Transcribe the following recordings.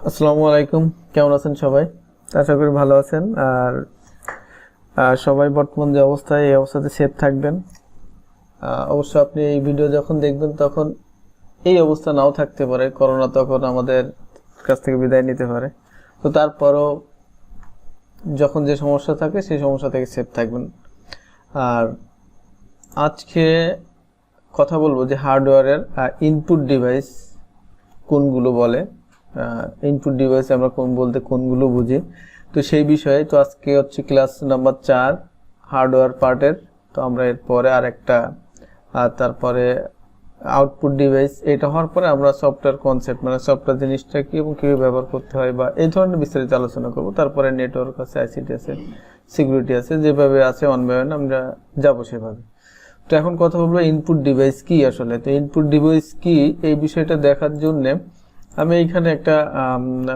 আসসালামু আলাইকুম। কেমন আছেন সবাই? আশা করি ভালো আছেন। আর সবাই বর্তমান যে অবস্থায় এই অবস্থাতে সেফ থাকবেন। অবশ্য আপনি এই ভিডিও যখন দেখবেন তখন এই অবস্থা নাও থাকতে পারে, করোনা তখন আমাদের কাছ থেকে বিদায় নিতে পারে। তো তারপরও যখন যে সমস্যা থাকে সেই সমস্যা থেকে সেফ থাকবেন। আর আজকে কথা বলবো যে হার্ডওয়্যারের ইনপুট ডিভাইস কোনগুলো বলে, ইনপুট ডিভাইস আমরা কোনগুলো বুঝি, তো সেই বিষয়ে। তো আজকে হচ্ছে ক্লাস নাম্বার 4 হার্ডওয়্যার পার্টের। তো আমরা এরপরে আরেকটা তারপরে আউটপুট ডিভাইস, এটা হওয়ার পরে আমরা সফটওয়্যার কনসেপ্ট মানে সফটওয়্যার জিনিসটা কি এবং কীভাবে ব্যবহার করতে হয় বা এই ধরনের বিস্তারিত আলোচনা করব। তারপরে নেটওয়ার্ক আছে, আইসিটি আছে, সিকিউরিটি আছে, যেভাবে আছে ওয়ান বাই ওয়ান আমরা যাবো সেভাবে। তো এখন কথা বলবো ইনপুট ডিভাইস কি আসলে। তো ইনপুট ডিভাইস কি এই বিষয়টা দেখার জন্যে আমি এইখানে একটা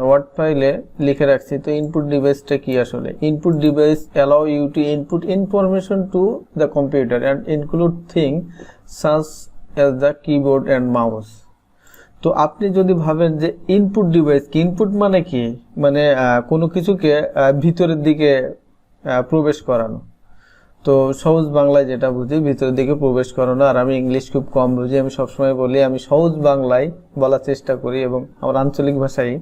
ওয়ার্ড ফাইলে লিখে রাখছি। তো ইনপুট ডিভাইসটা কি আসলে? Input device allow you to input information to the computer and include thing such as the keyboard and mouse. তো আপনি যদি ভাবেন যে ইনপুট ডিভাইস কি, ইনপুট মানে কি, মানে কোনো কিছুকে ভিতরের দিকে প্রবেশ করানো। তো সহজ বাংলায় যেটা বুঝি ভিতরের দিকে প্রবেশ করানো। আর আমি ইংলিশ খুব কম বুঝি, আমি সবসময় বলি আমি সহজ বাংলায় বলার চেষ্টা করি এবং আমার আঞ্চলিক ভাষায়।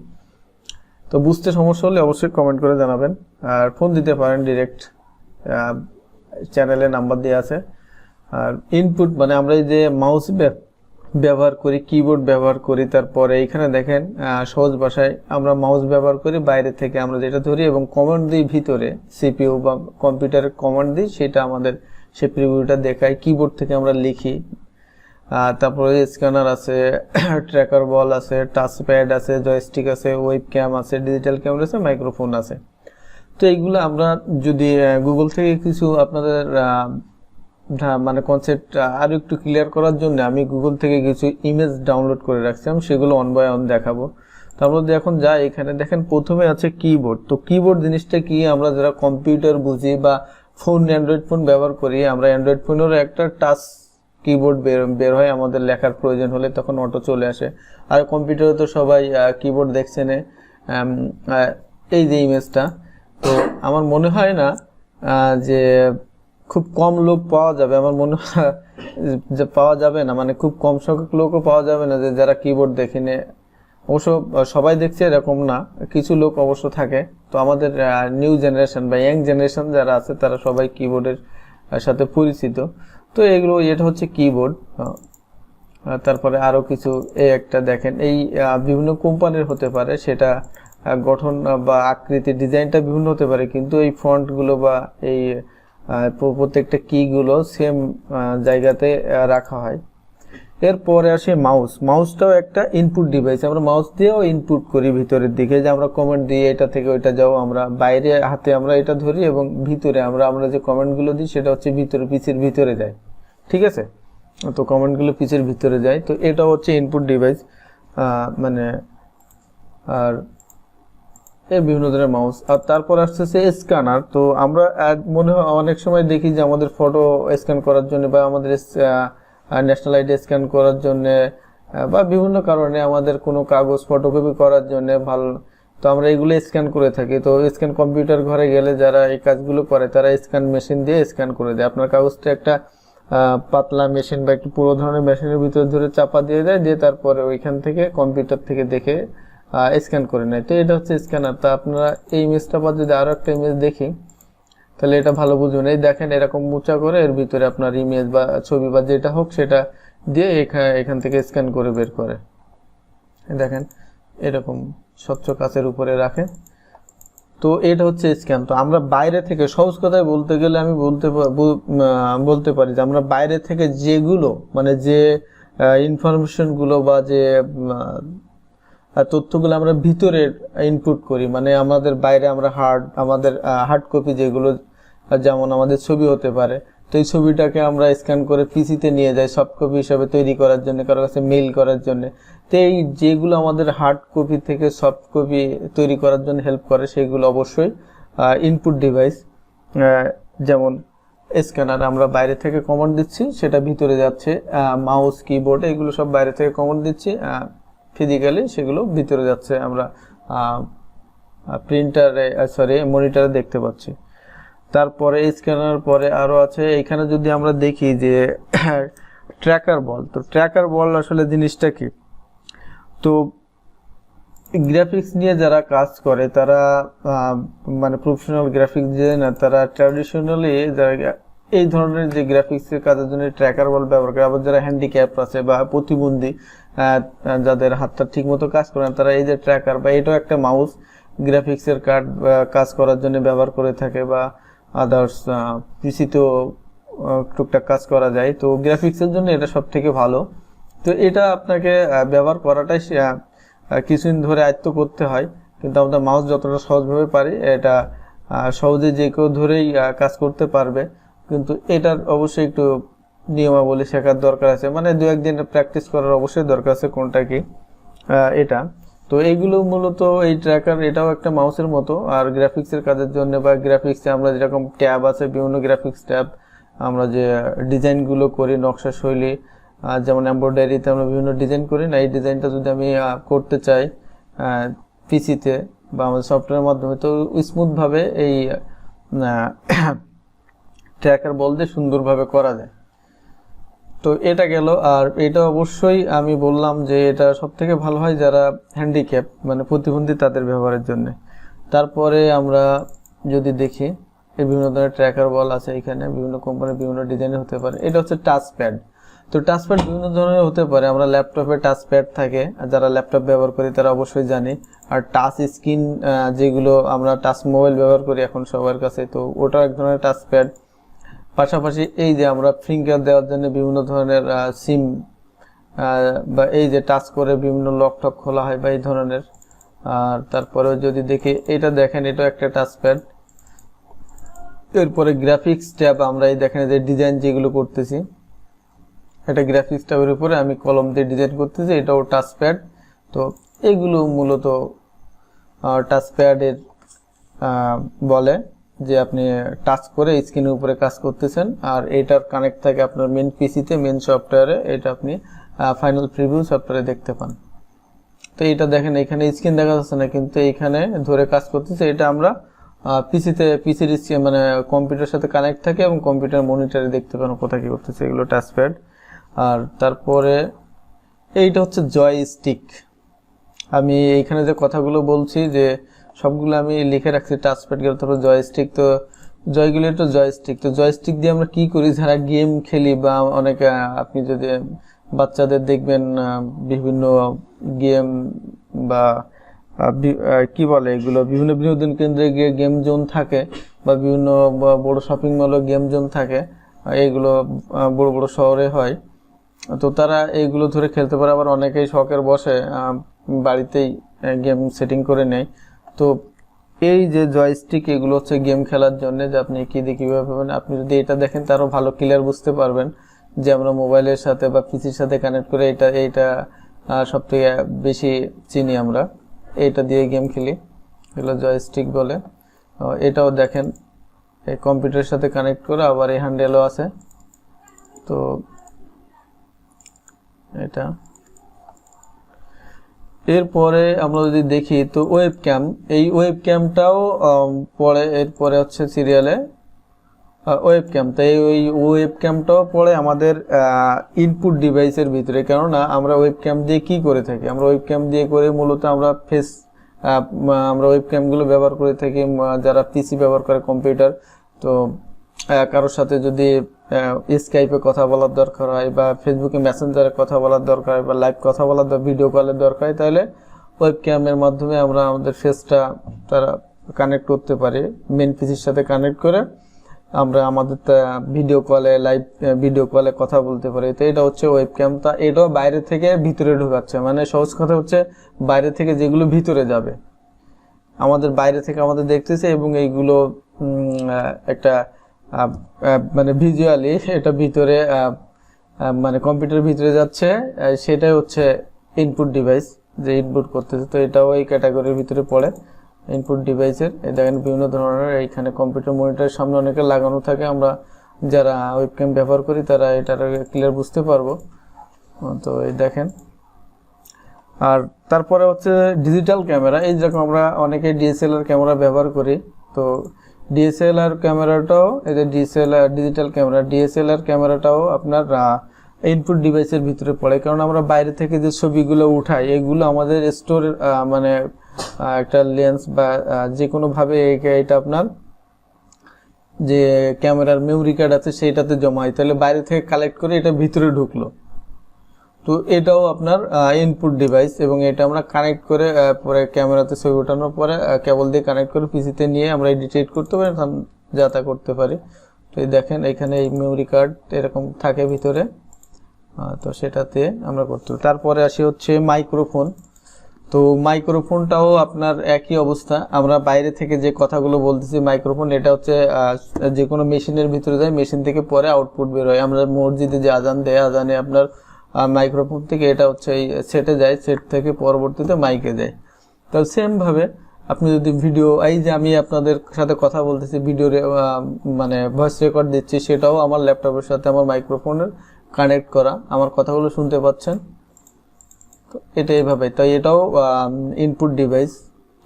তো বুঝতে সমস্যা হলে অবশ্যই কমেন্ট করে জানাবেন, আর ফোন দিতে পারেন, ডিরেক্ট চ্যানেলে নাম্বার দেওয়া আছে। আর ইনপুট মানে আমরা এই যে মাউস ব্যবহার করি, কিবোর্ড ব্যবহার করি, তারপরে এইখানে দেখেন সহজ ভাষায় আমরা মাউস ব্যবহার করি, বাইরে থেকে আমরা যেটা ধরি এবং কমান্ড দিই ভিতরে, সিপিইউ বা কম্পিউটারের কমান্ড দিই, সেটা আমাদের সে প্রিভিউটা দেখায়। কিবোর্ড থেকে আমরা লিখি, তারপরে স্ক্যানার আছে, ট্র্যাকার বল আছে, টাচ প্যাড আছে, জয়স্টিক আছে, ওয়েব ক্যাম আছে, ডিজিটাল ক্যামেরা আছে, মাইক্রোফোন আছে। তো এইগুলো আমরা যদি গুগল থেকে কিছু আপনাদের মানে কনসেপ্ট আরো একটু ক্লিয়ার করার জন্য আমি গুগল থেকে কিছু ইমেজ ডাউনলোড করে রাখছি, আমি সেগুলো অন বাই অন দেখাবো। তারপর এখন যাই, এখানে দেখেন প্রথমে আছে কিবোর্ড। তো কিবোর্ড জিনিসটা কি, আমরা যারা কম্পিউটার বুঝি বা ফোন, অ্যান্ড্রয়েড ফোন ব্যবহার করি, আমরা অ্যান্ড্রয়েড ফোনেরও একটা টাচ কিবোর্ড বের হয়, আমাদের লেখার প্রয়োজন হলে তখন অটো চলে আসে। আর কম্পিউটারে তো সবাই কিবোর্ড দেখছেন। এই যে ইমেজটা, তো আমার মনে হয় না যে খুব কম লোক পাওয়া যাবে, আমার মনে হয় যে পাওয়া যাবে না, মানে খুব কম সংখ্যক লোকও পাওয়া যাবে না যে যারা কিবোর্ড দেখেনি। অবশ্য সবাই দেখছে এরকম না, কিছু লোক অবশ্য থাকে। তো আমাদের নিউ জেনারেশন বা ইয়াং জেনারেশন যারা আছে তারা সবাই কিবোর্ডের সাথে পরিচিত। তো এগুলো, এটা হচ্ছে কিবোর্ড। তারপরে আরো কিছু, এই একটা দেখেন, এই বিভিন্ন কোম্পানির হতে পারে, সেটা গঠন বা আকৃতি, ডিজাইনটা বিভিন্ন হতে পারে, কিন্তু এই ফন্টগুলো বা এই প্রত্যেকটা কিগুলো সেম জায়গাতে রাখা হয়। এরপরে আসে মাউস। মাউসটাও একটা ইনপুট ডিভাইস, আমরা মাউস দিয়েও ইনপুট করি ভিতরের দিকে, যে আমরা কমেন্ট দিয়ে এটা থেকে ওইটা যাও, আমরা বাইরে হাতে আমরা এটা ধরি এবং ভিতরে আমরা যে কমেন্টগুলো দিই সেটা হচ্ছে ভিতরে, পিছের ভিতরে যায়। ঠিক আছে, তো কমেন্টগুলো পিছের ভিতরে যায়। তো এটা হচ্ছে ইনপুট ডিভাইস মানে। আর এর বিভিন্ন ধরনের মাউস। আর তারপর আসতেছে স্ক্যানার। তো আমরা মনে হয় অনেক সময় দেখি যে আমাদের ফটো স্ক্যান করার জন্য বা আমাদের ন্যাশনাল আইডি স্ক্যান করার জন্য বা বিভিন্ন কারণে আমাদের কোনো কাগজ ফটোকপি করার জন্য ভালো, তো আমরা এগুলো স্ক্যান করে থাকি। তো স্ক্যান কম্পিউটার ঘরে গেলে যারা এই কাজগুলো করে তারা স্ক্যান মেশিন দিয়ে স্ক্যান করে দেয়। আপনার কাগজটা একটা পাতলা মেশিন বা একটু পুরো ধরনের মেশিনের ভিতরে ধরে চাপা দিয়ে দেয়, দিয়ে তারপরে ওইখান থেকে কম্পিউটার থেকে দেখে স্ক্যান করে নেয়। তো এটা হচ্ছে স্ক্যানার। তা আপনারা এই ইমেজটা পর যদি আরো একটা ইমেজ দেখি তাহলে এটা ভালো বুঝবেন। এই দেখেন এরকম মোচা করে এর ভিতরে আপনার ইমেজ বা ছবি বা যেটা হোক সেটা দিয়ে এখান থেকে স্ক্যান করে বের করে। দেখেন এরকম স্বচ্ছ কাচের উপরে রাখে। তো এটা হচ্ছে স্ক্যান। তো আমরা বাইরে থেকে, সহজ কথায় বলতে গেলে আমি বলতে পারি যে আমরা বাইরে থেকে যেগুলো মানে যে ইনফরমেশন গুলো বা যে তথ্যগুলো আমরা ভিতরে ইনপুট করি, মানে আমাদের বাইরে আমরা আমাদের হার্ড কপি যেগুলো, যেমন আমাদের ছবি হতে পারে, তো এই ছবিটাকে আমরা স্ক্যান করে পিসিতে নিয়ে যাই সফট কপি হিসাবে তৈরি করার জন্য, কারো কাছে মেইল করার জন্য। তো এই যেগুলো আমাদের হার্ড কপি থেকে সফট কপি তৈরি করার জন্য হেল্প করে সেগুলো অবশ্যই ইনপুট ডিভাইস। যেমন স্ক্যানার আমরা বাইরে থেকে কমান্ড দিচ্ছি, সেটা ভিতরে যাচ্ছে। মাউস, কিবোর্ড এগুলো সব বাইরে থেকে কমান্ড দিচ্ছি, ফিজিক্যালি সেগুলো ভিতরে যাচ্ছে, আমরা প্রিন্টারে সরি মনিটরে দেখতে পাচ্ছি। তারপরে স্ক্যানার পরে আরও আছে, এখানে যদি আমরা দেখি যে ট্র্যাকার বল। তো ট্র্যাকার বল আসলে জিনিসটা কি, তো গ্রাফিক্স নিয়ে যারা কাজ করে তারা মানে প্রফেশনাল গ্রাফিক্স ডিজাইনার, তারা ট্র্যাডিশনালি যারা এই ধরনের যে গ্রাফিক্সের কাজের জন্য ট্র্যাকার বল ব্যবহার করে। আবার যারা হ্যান্ডিক্যাপ আছে বা প্রতিবন্ধী, যাদের হাতটা ঠিক মতো কাজ করে না, তারা এই যে ট্র্যাকার বা এটাও একটা মাউস গ্রাফিক্সের কাজ করার জন্য ব্যবহার করে থাকে, বা আদার্স পিসিতেও টুকটাক কাজ করা যায়। তো গ্রাফিক্সের জন্য এটা সব থেকে ভালো। তো এটা আপনাকে ব্যবহার করাটাই কিছুদিন ধরে আয়ত্ত করতে হয়, কিন্তু আমরা মাউস যতটা সহজভাবে পারি এটা সহজে যে কেউ ধরেই কাজ করতে পারবে। কিন্তু এটার অবশ্যই একটু নিয়মাবলী শেখার দরকার আছে, মানে 2-1 দিন প্র্যাকটিস করার অবশ্যই দরকার আছে কোনটা কি এটা। তো এইগুলো মূলত এই ট্র্যাকার, এটাও একটা মাউসের মতো। আর গ্রাফিক্সের কাজের জন্য বা গ্রাফিক্সে আমরা যেরকম ট্যাব আছে, বিভিন্ন গ্রাফিক্স ট্যাব, আমরা যে ডিজাইনগুলো করি নকশা শৈলী, যেমন এমব্রয়ডারিতে আমরা বিভিন্ন ডিজাইন করি না, এই ডিজাইনটা যদি আমি করতে চাই পিসিতে বা আমাদের সফটওয়্যারের মাধ্যমে, তো স্মুথভাবে এই ট্র্যাকার বল দিয়ে সুন্দরভাবে করা যায়। তো এটা গেল। আর এটা অবশ্যই আমি বললাম যে এটা সব থেকে ভালো হয় যারা হ্যান্ডিক্যাপ মানে প্রতিবন্ধী তাদের ব্যবহারের জন্য। তারপরে আমরা যদি দেখি এই বিভিন্ন ধরনের ট্র্যাকার বল আছে, এখানে বিভিন্ন কোম্পানির বিভিন্ন ডিজাইনের হতে পারে। এটা হচ্ছে টাচ প্যাড। তো টাচ প্যাড বিভিন্ন ধরনের হতে পারে। আমরা ল্যাপটপে টাচ প্যাড থাকে, যারা ল্যাপটপ ব্যবহার করি তারা অবশ্যই জানি। আর টাচ স্ক্রিন যেগুলো আমরা টাচ মোবাইল ব্যবহার করি এখন সবার কাছে, তো ওটা এক ধরনের টাচ প্যাড। পাশাপাশি এই যে আমরা ফিঙ্গার দেওয়ার জন্য বিভিন্ন ধরনের সিম বা এই যে টাচ করে বিভিন্ন লক টক খোলা হয় বা এই ধরনের। আর তারপরে যদি দেখি এটা দেখেন, এটা একটা টাচ প্যাড। এরপরে গ্রাফিক্স ট্যাব, আমরা এই দেখেন যে ডিজাইন যেগুলো করতেছি, এটা গ্রাফিক্স ট্যাবের উপরে আমি কলম দিয়ে ডিজাইন করতেছি, এটাও টাচ প্যাড। তো এগুলো মূলত টাচ প্যাডের বলে যে আপনি টাচ করে স্ক্রিনের উপরে কাজ করতেছেন, আর এটার কানেক্ট থাকে আপনার মেন পিসিতে, মেন সফটওয়্যারে, এটা আপনি ফাইনাল প্রিভিউ সফটওয়্যারে দেখতে পান। তো এটা দেখেন এখানে স্ক্রিন দেখা যাচ্ছে না, কিন্তু এইখানে ধরে কাজ করতেছে। এটা আমরা পিসির মানে কম্পিউটারের সাথে কানেক্ট থাকে এবং কম্পিউটার মনিটরে দেখতে পান কোথায় কি করতেছে, এগুলো টাচ প্যাড। আর তারপরে এইটা হচ্ছে জয়স্টিক। আমি এইখানে যে কথাগুলো বলছি যে সবগুলো আমি লিখে রাখছি, টাচপ্যাড গেল, তারপর জয়স্টিক। তো জয়স্টিক, তো জয়স্টিক দিয়ে আমরা কি করি, যারা গেম খেলি বা অনেক আপনি যদি বাচ্চাদের দেখবেন বিভিন্ন গেম বা কি বলে এগুলো, বিভিন্ন বিনোদন কেন্দ্রে গিয়ে গেম জোন থাকে, বা বিভিন্ন বড় শপিং মলে গেম জোন থাকে, এইগুলো বড় বড় শহরে হয়। তো তারা এইগুলো ধরে খেলতে পারে। আবার অনেকেই শখের বসে বাড়িতেই গেম সেটিং করে নেয়। তো এই যে জয়স্টিক, এগুলো হচ্ছে গেম খেলার জন্য, যে আপনি কি দিয়ে কীভাবে পাবেন। আপনি যদি এটা দেখেন তারও ভালো ক্লিয়ার বুঝতে পারবেন যে আমরা মোবাইলের সাথে বা পিসির সাথে কানেক্ট করে এইটা সব থেকে বেশি চিনি আমরা, এইটা দিয়ে গেম খেলি, এগুলো জয়স্টিক বলে। এটাও দেখেন এই কম্পিউটারের সাথে কানেক্ট করে, আবার এই হ্যান্ডেলও আছে। তো এটা এরপরে আমরা যদি দেখি তো ওয়েব ক্যাম, এই ওয়েব ক্যামটাও পড়ে। এরপরে হচ্ছে সিরিয়ালে ওয়েব ক্যাম। তাই ওই ওয়েব ক্যামটাও পড়ে আমাদের ইনপুট ডিভাইসের ভিতরে। কেননা আমরা ওয়েব ক্যাম দিয়ে কি করে থাকি, আমরা ওয়েব ক্যাম দিয়ে করে মূলত আমরা আমরা ওয়েব ক্যামগুলো ব্যবহার করে থাকি যারা পিসি ব্যবহার করে, কম্পিউটার। তো কারোর সাথে যদি স্কাইপে কথা বলার দরকার হয়, বা ফেসবুকে মেসেঞ্জারে কথা বলার দরকার হয়, বা লাইভ কথা বলার ভিডিও কলের দরকার হয়, তাহলে ওয়েব ক্যামের মাধ্যমে আমরা আমাদের ফেসটা তারা কানেক্ট করতে পারি মেন পিসির সাথে কানেক্ট করে, আমরা আমাদের ভিডিও কলে লাইভ ভিডিও কলে কথা বলতে পারি। তো এটা হচ্ছে ওয়েব ক্যাম। তা এটাও বাইরে থেকে ভিতরে ঢোকাচ্ছে, মানে সহজ কথা হচ্ছে বাইরে থেকে যেগুলো ভিতরে যাবে, আমাদের বাইরে থেকে আমাদের দেখতেছে, এবং এইগুলো একটা মানে ভিজুয়ালি এটা ভিতরে মানে কম্পিউটারের ভিতরে যাচ্ছে, সেটাই হচ্ছে ইনপুট ডিভাইস যে ইনপুট করতেছে। তো এটাও এই ক্যাটাগরির ভিতরে পড়ে ইনপুট ডিভাইসের। এই দেখেন বিভিন্ন ধরনের, এইখানে কম্পিউটার মনিটরের সামনে অনেকে লাগানো থাকে, আমরা যারা ওয়েবক্যাম ব্যবহার করি তারা এটার ক্লিয়ার বুঝতে পারবো। তো এই দেখেন আর তারপরে হচ্ছে ডিজিটাল ক্যামেরা। এই যেরকম আমরা অনেকে ডিএসএলআর ক্যামেরা ব্যবহার করি, তো ডিএসএলআর ক্যামেরাটাও, এই যে ডিএসএলআর ডিজিটাল ক্যামেরা, ডিএসএলআর ক্যামেরাটাও আপনার ইনপুট ডিভাইসের ভিতরে পড়ে, কারণ আমরা বাইরে থেকে যে ছবিগুলো উঠাই এগুলো আমাদের স্টোর মানে একটা লেন্স বা যে কোনোভাবে এটা আপনার যে ক্যামেরার মেমরি কার্ড আছে সেইটাতে জমা হয়, তাহলে বাইরে থেকে কালেক্ট করে এটা ভিতরে ঢুকলো। তো এটাও আপনার ইনপুট ডিভাইস, এবং এটা আমরা কানেক্ট করে পরে ক্যামেরাতে ছবি ওঠানোর পরে কেবল দিয়ে কানেক্ট করে পিসিতে নিয়ে আমরা এডিট করতে পারি, যা তা করতে পারি। তো এই দেখেন এখানে এই মেমরি কার্ড এরকম থাকে ভিতরে, তো সেটাতে আমরা করতে পারি। তারপরে আসি হচ্ছে মাইক্রোফোন। তো মাইক্রোফোনটাও আপনার একই অবস্থা, আমরা বাইরে থেকে যে কথাগুলো বলতেছি মাইক্রোফোন, এটা হচ্ছে যে কোনো মেশিনের ভিতরে যায়, মেশিন থেকে পরে আউটপুট বের হয়। আমরা মসজিদে যে আজান দেয়, আজানে আপনার মাইক্রোফোন থেকে এটা হচ্ছে এই সেটে যায়, সেট থেকে পরবর্তীতে মাইকে যায়। তো সেম ভাবে আপনি যদি ভিডিও, এই যে আমি আপনাদের সাথে কথা বলতেছি, ভিডিও মানে ভয়েস রেকর্ড দিচ্ছি, সেটাও আমার ল্যাপটপের সাথে আমার মাইক্রোফোনের কানেক্ট করা, আমার কথাগুলো শুনতে পাচ্ছেন। তো এটা এইভাবে, তাই এটাও ইনপুট ডিভাইস।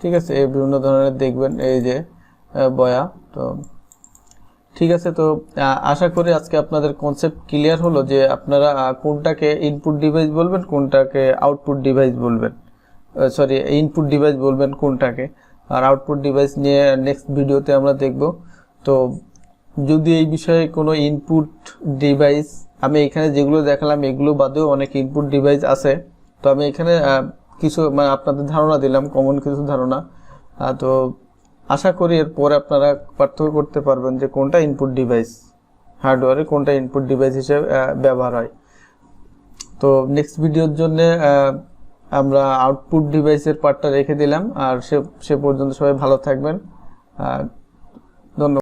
ঠিক আছে, এই বিভিন্ন ধরনের দেখবেন এই যে বয়া। তো ঠিক আছে, তো আশা করি আজকে আপনাদের কনসেপ্ট ক্লিয়ার হলো যে আপনারা কোনটাকে ইনপুট ডিভাইস বলবেন, কোনটাকে আউটপুট ডিভাইস বলবেন, সরি ইনপুট ডিভাইস বলবেন কোনটাকে, আর আউটপুট ডিভাইস নিয়ে নেক্সট ভিডিওতে আমরা দেখব। তো যদি এই বিষয়ে কোনো ইনপুট ডিভাইস, আমি এখানে যেগুলো দেখালাম এগুলো বাদেও অনেক ইনপুট ডিভাইস আছে, তো আমি এখানে কিছু মানে আপনাদের ধারণা দিলাম, কমন কিছু ধারণা। তো আশা করি এরপরে আপনারা পার্থক্য করতে পারবেন যে কোনটা ইনপুট ডিভাইস হার্ডওয়্যারে, কোনটা ইনপুট ডিভাইস হিসেবে ব্যবহার হয়। তো নেক্সট ভিডিওর জন্য আমরা আউটপুট ডিভাইসের পার্টটা রেখে দিলাম, আর সে পর্যন্ত সবাই ভালো থাকবেন।